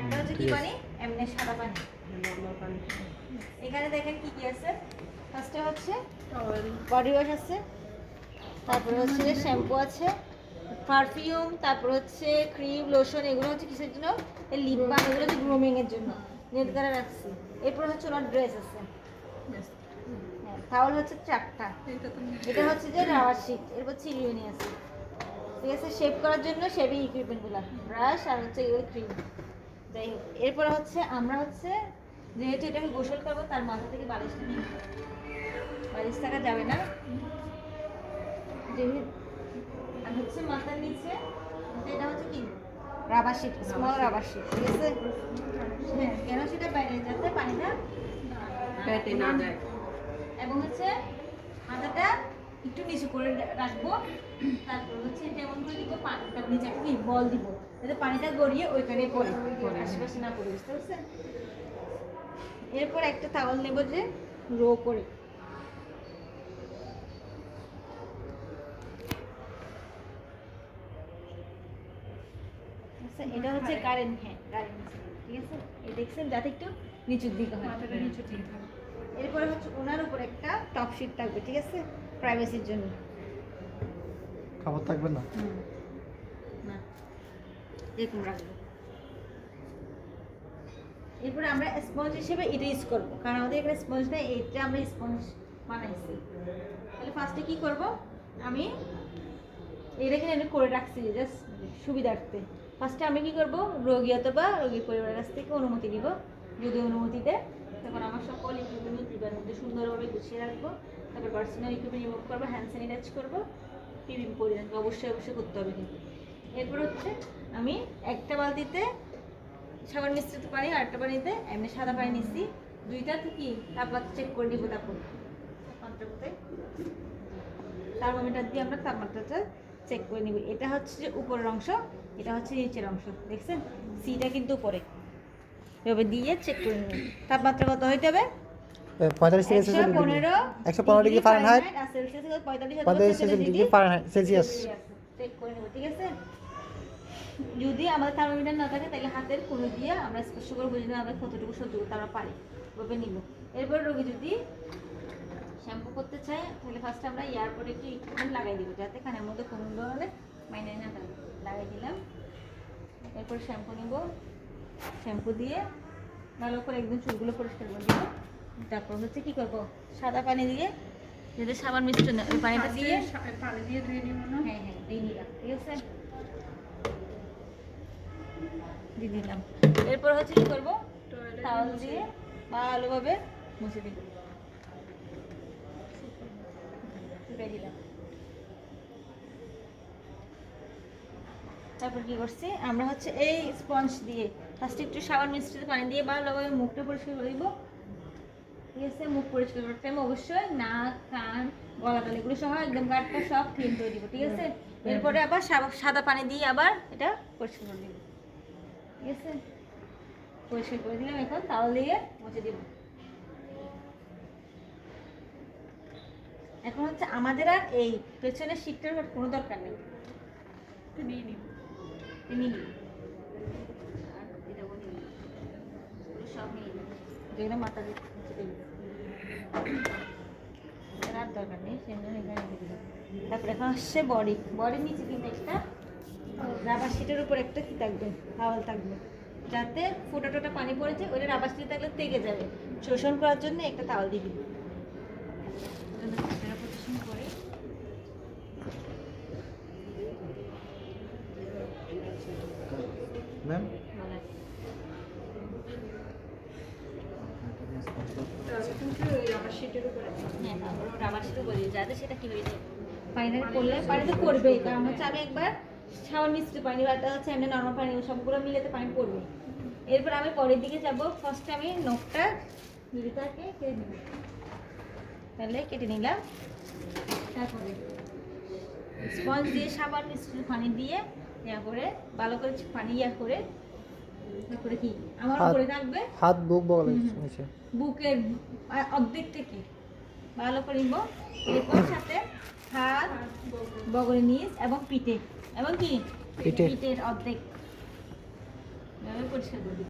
একটা হচ্ছে কি পানি, এমনি সাদা পানি, নরমাল পানি। এখানে দেখেন কি কি আছে। ফার্স্টে হচ্ছে বডি ওয়াশ আছে, তারপরে হচ্ছে শ্যাম্পু আছে, পারফিউম, তারপর হচ্ছে ক্রিম, লোশন। এগুলো হচ্ছে কিসের জন্য? লিপ বাম, এগুলো হচ্ছে গ্রুমিং এর জন্য। নেট করে রাখছি। এরপর হচ্ছে ওনার ড্রেস আছে, হ্যাঁ, টাওয়াল হচ্ছে 4টা। এটা হচ্ছে যে রাবার শিট, এরপর চিরুনি আছে, ঠিক আছে। শেভ করার জন্য শেভিং ইকুইপমেন্টগুলো, ব্রাশ আর হচ্ছে এগুলো ক্রিম। যাই হোক, এরপর হচ্ছে আমরা হচ্ছে যেহেতু এটাকে গোসল করবো, তার মাথা থেকে বালিশটা নিয়ে, বালিশ থাকা যাবে না, যেহেতু আর হচ্ছে মাথার নিচে এটা হচ্ছে কি rubber sheet, small rubber sheet, ঠিক আছে। হ্যাঁ, কেন সেটা বাইরে যাতে পানিটা পেটে না যায়, এবং হচ্ছে মাথাটা একটু নিচু করে রাখবো। তারপর হচ্ছে যেমন করে দিব, পানিটার নিচে একটা কি বল দিব, যাতে পানিটা গড়িয়ে ওইখানে পড়ে, আশেপাশে না পড়ে, বুঝতে পারছেন? এরপর একটা টাওয়াল নেব, যে রো করে, এটা হচ্ছে কারেন্ট, হ্যাঁ কারেন্ট, ঠিক আছে। এই দেখছেন, যাতে একটু নিচুর দিকে হয়, মাথাটা নিচুর দিকে হয়। এরপরে হচ্ছে ওনার উপর একটা টপ শিট থাকবে, ঠিক আছে, প্রাইভেসির জন্য। খাবার থাকবে না, না, এরকম রাখবো। এরপরে আমরা স্পঞ্জ হিসেবে এটা ইউজ করবো, কারণ আমাদের এখানে স্পঞ্জ নেই, এইটা আমরা স্পঞ্জ বানাইছি। তাহলে ফার্স্টে কি করব, আমি এটাকে আমি করে রাখছি জাস্ট সুবিধার্থে। ফার্স্টে আমি কি করব, রোগী অথবা রোগীর পরিবারের কাছ থেকে অনুমতি নিব। যদি অনুমতি দেয়, তখন আমার সকল ইকুইপমেন্ট ডিবার মধ্যে সুন্দরভাবে গুছিয়ে রাখবো। তারপর পার্সোনাল ইকুইপমেন্ট রিমুভ করবো, হ্যান্ড স্যানিটাইজ করবো, পিপিএম পরিধান অবশ্যই অবশ্যই করতে হবে কিন্তু। এরপর হচ্ছে আমি একটা বালতিতে সাবান মিশ্রিত পানি আর একটা পানিতে এমনি সাদা পানি নিচ্ছি, দুইটা থেকে তাপমাত্রা চেক করে নিব। তারপর তাপমাত্রাতে থার্মোমিটার দিয়ে আমরা তাপমাত্রাটা চেক করে নিব। এটা হচ্ছে যে উপরের অংশ, এটা হচ্ছে নিচের অংশ, দেখছেন সিটা কিন্তু উপরে, এভাবে দিয়ে চেক করে নিব। তাপমাত্রা কত হইতে হবে? 45 থেকে 115 ডিগ্রি ফারেনহাইট আর Celsius 45 degree Fahrenheit Celsius check করে নেব, ঠিক আছে। যদি আমাদের থার্মোমিটার না থাকে, তাহলে হাতের কোনো দিয়ে আমরা স্পর্শ করে বুঝে নেব আমরা কতটুকু সহ্য করতে আমরা পারি, ওভাবে নিব। এরপর রোগী যদি শ্যাম্পু করতে চায়, তাহলে ফার্স্টে আমরা এয়ারপোর্টে একটু ইকুইপমেন্ট লাগাই দিব, যাতে কানের মধ্যে কোনো ধরনের মাইনে না থাকে। লাগাই দিলাম। এরপর শ্যাম্পু নিব, শ্যাম্পু দিয়ে ভালো করে একদম চুলগুলো পরিষ্কার করে দিব। তারপর হচ্ছে কি করব, সাদা পানি দিয়ে, যদি সাবান মিশ্রণ ওই পানিটা দিয়ে পানি দিয়ে ধুয়ে নিব না? হ্যাঁ হ্যাঁ, দিয়ে নিলাম, ঠিক আছে, দিয়ে দিলাম। এরপর হচ্ছে কি করব, টাওয়াল দিয়ে ভালোভাবে মুছে দিব, শুকিয়ে দিলাম। তারপর কি করছি, আমরা হচ্ছে এই স্পঞ্জ দিয়ে ফার্স্টে একটু সাবান মিশ্রিত পানি দিয়ে ভালোভাবে মুখটা পরিষ্কার করে দিব, ঠিক আছে। মুখ পরিষ্কার করার টাইম অবশ্যই নাক, কান, গলা তালি এগুলো সহ একদম গাটটা সব ক্লিন করে দিব, ঠিক আছে। এরপরে আবার সাদা পানি দিয়ে আবার এটা পরিষ্কার করে দিব, ঠিক আছে। পরিষ্কার করে দিলাম, এখন তাওয়াল দিয়ে মুছে দিব। এখন হচ্ছে আমাদের আর এই পেছনের শীটটার কোনো দরকার নেই, নিয়ে নিব, নিয়ে নিই। আর এটাও নিয়ে নিই, এগুলো সব নিয়ে নিই, যেগুলো মাথা দিয়ে মুছে দিই, আর দরকার নেই, সেজন্য এখানে রেখে দিলাম। তারপরে এখন আসছে বডি, বডির নিচে কিন্তু একটা রাবার শিটের উপর একটা কি থাকবে, টাওয়াল থাকবে, যাতে ফোটা টোটা পানি পড়েছে ওইটা রাবার শিটে থাকলে তেগে যাবে, শোষণ করার জন্য একটা টাওয়াল দিয়ে দিবি। পজিশন করে ম্যাম রাবার শিটের উপরে। হ্যাঁ, তারপর রাবার শিটে বলি যাতে সেটা কি হয়ে যায়, পানিটা পড়লে পানিতে পড়বেই, কারণ হচ্ছে আমি একবার সাবান মিশ্রিত পানি বা হচ্ছে এমনি নর্মাল পানি সবগুলো মিলেতে পানি পড়বে। এরপর আমি পরের দিকে যাব, ফার্স্টে আমি নখটা দুটাকে কেটে নিব, তাহলে কেটে নিলাম। তারপরে স্পঞ্জ দিয়ে সাবান মিশ্রিত পানি দিয়ে ইয়া করে ভালো করে পানি ইয়া করে, তারপরে কি আমার উপরে থাকবে হাত বুক বগলে নিচে, বুকের অর্ধেকটা কি ভালো করে নিব। এরপর সাথে হাত, বগলের নিচ এবং পিঠে, এবং কি পিঠে। পিঠের অর্ধেক পরিষ্কার করে দিব।